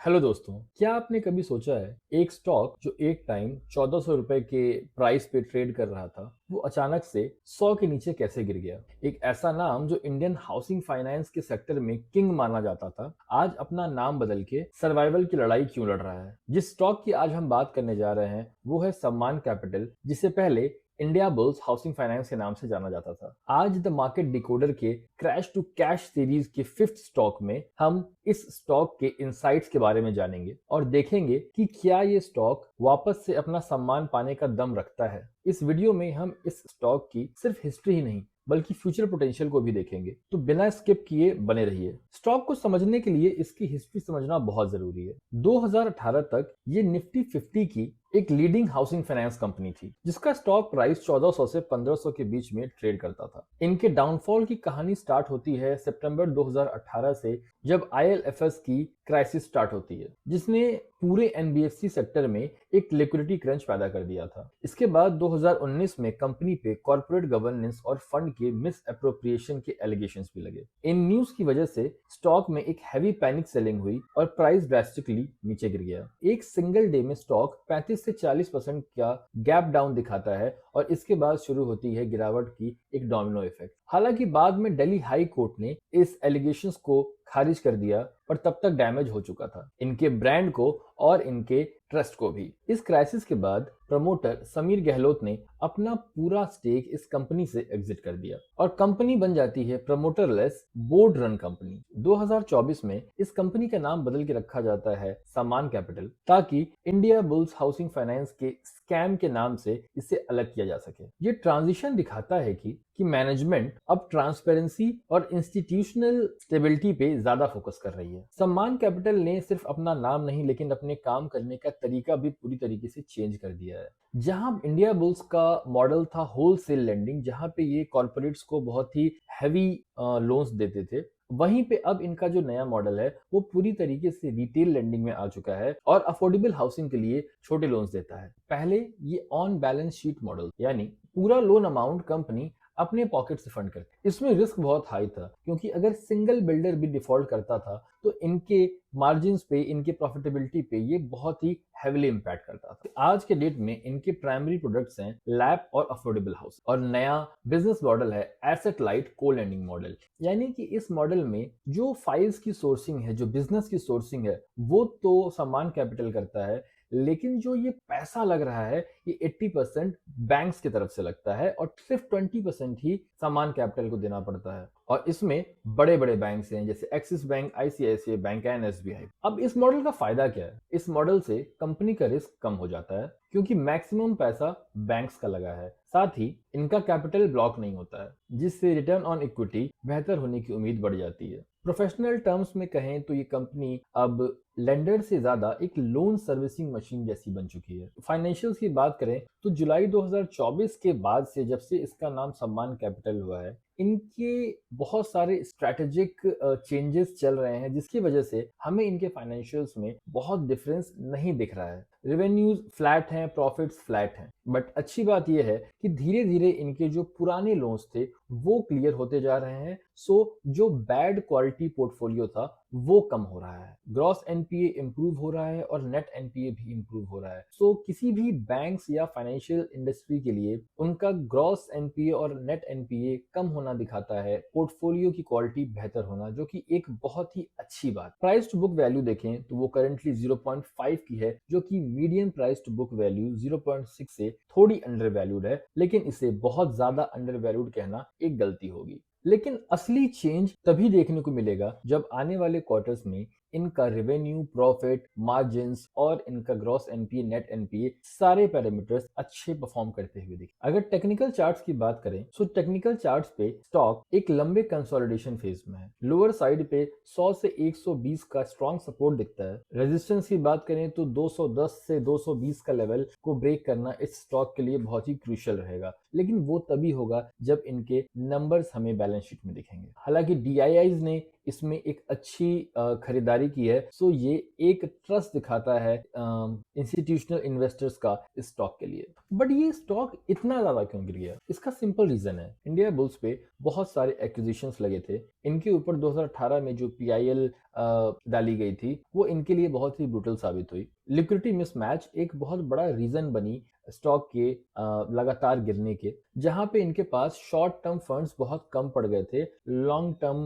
Hello दोस्तों, क्या आपने कभी सोचा है एक स्टॉक जो एक टाइम 1400 रुपए के प्राइस पे ट्रेड कर रहा था वो अचानक से 100 के नीचे कैसे गिर गया। एक ऐसा नाम जो इंडियन हाउसिंग फाइनेंस के सेक्टर में किंग माना जाता था, आज अपना नाम बदल के सर्वाइवल की लड़ाई क्यों लड़ रहा है। जिस स्टॉक की आज हम बात करने जा रहे हैं वो है सम्मान कैपिटल, जिसे पहले इंडिया बुल्स हाउसिंग फाइनेंस के नाम से जाना जाता था। आज द मार्केट डिकोडर के क्रैश टू कैश सीरीज के फिफ्थ स्टॉक में हम इस स्टॉक के इनसाइट्स के बारे में जानेंगे और देखेंगे कि क्या ये स्टॉक वापस से अपना सम्मान पाने का दम रखता है। इस वीडियो में हम इस स्टॉक की सिर्फ हिस्ट्री ही नहीं बल्कि फ्यूचर पोटेंशियल को भी देखेंगे, तो बिना स्किप किए बने रहिए। स्टॉक को समझने के लिए इसकी हिस्ट्री समझना बहुत जरूरी है। 2018 तक ये निफ्टी 50 की एक लीडिंग हाउसिंग फाइनेंस कंपनी थी, जिसका स्टॉक प्राइस 1400 से 1500 के बीच में ट्रेड करता था। इनके डाउनफॉल की कहानी स्टार्ट होती है सितंबर 2018 से, जब आईएलएफएस की क्राइसिस स्टार्ट होती है, जिसने पूरे एनबीएफसी सेक्टर में एक लिक्विडिटी क्रंच पैदा कर दिया था। इसके बाद 2019 में कंपनी पे कॉर्पोरेट गवर्नेंस और फंड के मिस अप्रोप्रिएशन के एलिगेशंस भी लगे। इन न्यूज की वजह से स्टॉक में एक हैवी पैनिक सेलिंग हुई और प्राइस ड्रास्टिकली नीचे गिर गया। एक सिंगल डे में स्टॉक 35 से 40% का गैप डाउन दिखाता है और इसके बाद शुरू होती है गिरावट की एक डोमिनो इफेक्ट। हालांकि बाद में दिल्ली हाई कोर्ट ने इस एलिगेशंस को खारिज कर दिया, पर तब तक डैमेज हो चुका था इनके ब्रांड को और इनके ट्रस्ट को भी। इस क्राइसिस के बाद प्रमोटर समीर गहलोत ने अपना पूरा स्टेक इस कंपनी से एग्जिट कर दिया और कंपनी बन जाती है प्रमोटरलेस बोर्ड रन कंपनी। 2024 में इस कंपनी का नाम बदल के रखा जाता है सम्मान कैपिटल, ताकि इंडिया बुल्स हाउसिंग फाइनेंस के स्कैम के नाम से इसे अलग किया जा सके। ये ट्रांजिशन दिखाता है कि मैनेजमेंट अब ट्रांसपेरेंसी और इंस्टीट्यूशनल स्टेबिलिटी पे ज्यादा फोकस कर रही है। सम्मान कैपिटल ने सिर्फ अपना नाम नहीं लेकिन अपने काम करने का तरीका भी पूरी तरीके से चेंज कर दिया है। जहां इंडिया बुल्स का मॉडल था होलसेल लेंडिंग, जहां पे ये कॉर्पोरेट्स को बहुत ही हैवी लोन्स देते थे, वहीं पे अब इनका जो नया मॉडल है वो पूरी तरीके से रिटेल लेंडिंग में आ चुका है और अफोर्डेबल हाउसिंग के लिए छोटे लोन्स देता है। पहले ये ऑन बैलेंस शीट मॉडल, यानी पूरा लोन अमाउंट कंपनी अपने पॉकेट से फंड करती। इसमें रिस्क बहुत हाई था, क्योंकि अगर सिंगल बिल्डर भी डिफॉल्ट करता था तो इनके मार्जिन्स पे, इनके प्रॉफिटेबिलिटी पे ये बहुत ही हेविली इंपैक्ट करता था। आज के डेट में इनके प्राइमरी प्रोडक्ट्स हैं लैब और अफोर्डेबल हाउस, और नया बिजनेस मॉडल है एसेट लाइट को लेंडिंग मॉडल। यानी कि इस मॉडल में जो फाइल्स की सोर्सिंग है, जो बिजनेस की सोर्सिंग है, वो तो सम्मान कैपिटल करता है, लेकिन जो ये पैसा लग रहा है ये 80% बैंक्स की तरफ से लगता है और सिर्फ 20% ही सम्मान कैपिटल को देना पड़ता है। और इसमें बड़े बड़े बैंक्स हैं जैसे axis bank, ICICI bank and SBI. अब इस मॉडल का फायदा क्या है? इस मॉडल से कंपनी का रिस्क कम हो जाता है, क्योंकि मैक्सिमम पैसा बैंक्स का लगा है। साथ ही इनका कैपिटल ब्लॉक नहीं होता है, जिससे रिटर्न ऑन इक्विटी बेहतर होने की उम्मीद बढ़ जाती है। प्रोफेशनल टर्म्स में कहें तो ये कंपनी अब लेंडर से ज्यादा एक लोन सर्विसिंग मशीन जैसी बन चुकी है। फाइनेंशियल्स की बात करें तो जुलाई 2024 के बाद से, जब से इसका नाम सम्मान कैपिटल हुआ है, इनके बहुत सारे स्ट्रैटेजिक चेंजेस चल रहे हैं, जिसकी वजह से हमें इनके फाइनेंशियल्स में बहुत डिफरेंस नहीं दिख रहा है। रेवेन्यूज फ्लैट हैं, प्रॉफिट्स फ्लैट हैं, बट अच्छी बात यह है कि धीरे धीरे इनके जो पुराने लोन्स थे वो क्लियर होते जा रहे हैं। सो जो बैड क्वालिटी पोर्टफोलियो था वो कम हो रहा है, ग्रॉस एनपीए इंप्रूव हो रहा है और नेट एनपीए भी इंप्रूव हो रहा है। सो किसी भी बैंक्स या फाइनेंशियल इंडस्ट्री के लिए उनका ग्रॉस एनपीए और नेट एनपीए कम होना दिखाता है पोर्टफोलियो की क्वालिटी बेहतर होना, जो कि एक बहुत ही अच्छी बात। प्राइस टू बुक वैल्यू देखें तो वो करंटली 0.5 की है, जो कि medium price to book value 0.6 से थोड़ी अंडर वैल्यूड है, लेकिन इसे बहुत ज्यादा अंडर वैल्यूड कहना एक गलती होगी। लेकिन असली चेंज तभी देखने को मिलेगा जब आने वाले क्वार्टर्स में इनका रेवेन्यू, प्रॉफिट, मार्जिन्स और इनका ग्रॉस एनपीए, नेट एनपीए सारे पैरामीटर्स अच्छे परफॉर्म करते हुए दिखे। अगर टेक्निकल चार्ट्स की बात करें तो टेक्निकल चार्ट्स पे स्टॉक एक लंबे कंसोलिडेशन फेज में है। लोअर साइड पे 100 से 120 का स्ट्रॉन्ग सपोर्ट दिखता है। रेजिस्टेंस की बात करें तो 210 से 220 का लेवल को ब्रेक करना इस स्टॉक के लिए बहुत ही क्रूशियल रहेगा, लेकिन वो तभी होगा जब इनके नंबर्स हमें बैलेंस शीट में दिखेंगे। हालांकि डीआईआईज ने इसमें एक अच्छी खरीदारी की है, सो ये एक ट्रस्ट दिखाता है इंस्टीट्यूशनल इन्वेस्टर्स का इस स्टॉक के लिए। बट ये स्टॉक इतना ज्यादा क्यों गिर गया? इसका सिंपल रीजन है, इंडिया बुल्स पे बहुत सारे एक्विजिशंस लगे थे। इनके ऊपर 2018 में जो पीआईएल डाली गई थी वो इनके लिए बहुत ही ब्रूटल साबित हुई। लिक्विडिटी मिसमैच एक बहुत बड़ा रीजन बनी स्टॉक के लगातार गिरने के, जहां पे इनके पास शॉर्ट टर्म फंड्स बहुत कम पड़ गए थे लॉन्ग टर्म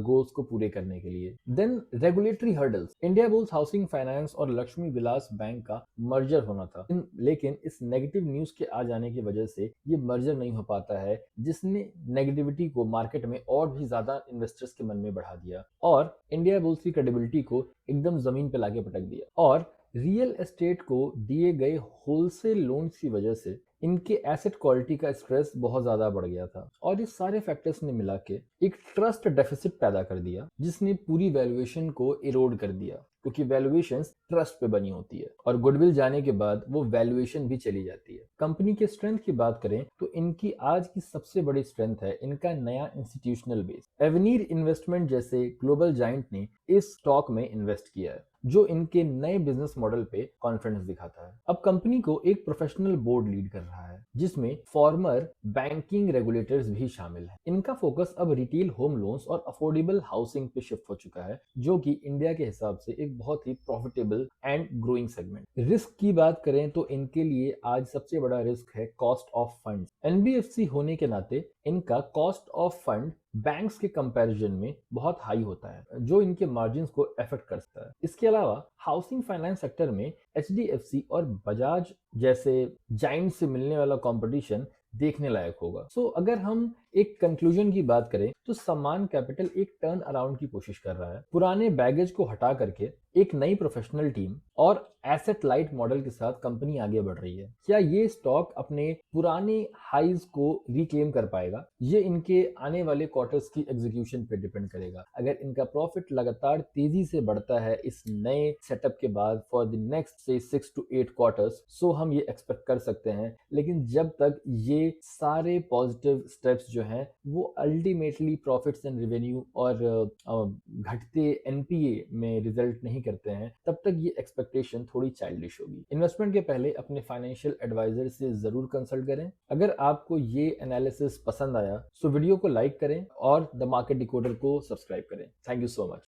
गोल्स को पूरे करने के लिए। Then regulatory hurdles, Indiabulls housing finance और लक्ष्मी विलास बैंक का मर्जर होना था, लेकिन इस नेगेटिव न्यूज के आ जाने की वजह से ये मर्जर नहीं हो पाता है, जिसने नेगेटिविटी को मार्केट में और भी ज्यादा इन्वेस्टर्स के मन में बढ़ा दिया और इंडिया बुल्स की क्रेडिबिलिटी को एकदम जमीन पे लाके पटक दिया। और रियल एस्टेट को दिए गए होलसेल लोन्स की वजह से इनके एसेट क्वालिटी का स्ट्रेस बहुत ज्यादा बढ़ गया था और इस सारे फैक्टर्स ने मिला के एक ट्रस्ट डेफिसिट पैदा कर दिया, जिसने पूरी वैल्यूएशन को इरोड कर दिया, क्योंकि वैल्यूएशन ट्रस्ट पे बनी होती है और गुडविल जाने के बाद वो वैल्यूएशन भी चली जाती है। कंपनी के स्ट्रेंथ की बात करें तो इनकी आज की सबसे बड़ी स्ट्रेंथ है इनका नया इंस्टीट्यूशनल बेस। एवनीर इन्वेस्टमेंट जैसे ग्लोबल जाइंट ने इस स्टॉक में इन्वेस्ट किया है, जो इनके नए बिजनेस मॉडल पे कॉन्फिडेंस दिखाता है। अब कंपनी को एक प्रोफेशनल बोर्ड लीड कर रहा है, जिसमें फॉर्मर बैंकिंग रेगुलेटर्स भी शामिल हैं। इनका फोकस अब रिटेल होम लोन्स और अफोर्डेबल हाउसिंग पे शिफ्ट हो चुका है, जो कि इंडिया के हिसाब से एक बहुत ही profitable and growing segment. Risk की बात करें तो इनके लिए आज सबसे बड़ा रिस्क है कॉस्ट ऑफ फंड्स। एनबीएफसी होने के नाते इनका कॉस्ट ऑफ फंड बैंक्स के कंपैरिजन में बहुत हाई होता है, जो इनके मार्जिन्स को अफेक्ट कर सकता है। इसके अलावा हाउसिंग फाइनेंस सेक्टर में एचडीएफसी और बजाज जैसे जाइंट से मिलने वाला कंपटीशन देखने लायक होगा। अगर हम एक कंक्लूजन की बात करें तो सम्मान कैपिटल एक टर्न अराउंड की कोशिश कर रहा है, पुराने बैगेज को हटा करके एक नई प्रोफेशनल टीम और एसेट लाइट मॉडल के साथ कंपनी आगे बढ़ रही है। क्या ये स्टॉक अपने पुराने हाइज को रिक्लेम कर पाएगा? ये इनके आने वाले क्वार्टर्स की एग्जीक्यूशन पे डिपेंड करेगा। अगर इनका प्रॉफिट लगातार तेजी से बढ़ता है इस नए सेटअप के बाद फॉर द नेक्स्ट से 6 to 8 क्वार्टर्स, सो हम ये एक्सपेक्ट कर सकते हैं। लेकिन जब तक ये सारे पॉजिटिव स्टेप्स जो हैं वो अल्टीमेटली प्रॉफिट्स एंड रेवेन्यू और घटते एनपीए में रिजल्ट नहीं करते हैं, तब तक ये एक्सपेक्टेशन थोड़ी चाइल्डिश होगी। इन्वेस्टमेंट के पहले अपने फाइनेंशियल एडवाइजर से जरूर कंसल्ट करें। अगर आपको ये एनालिसिस पसंद आया तो वीडियो को लाइक करें और द मार्केट डिकोडर को सब्सक्राइब करें। Thank you so much.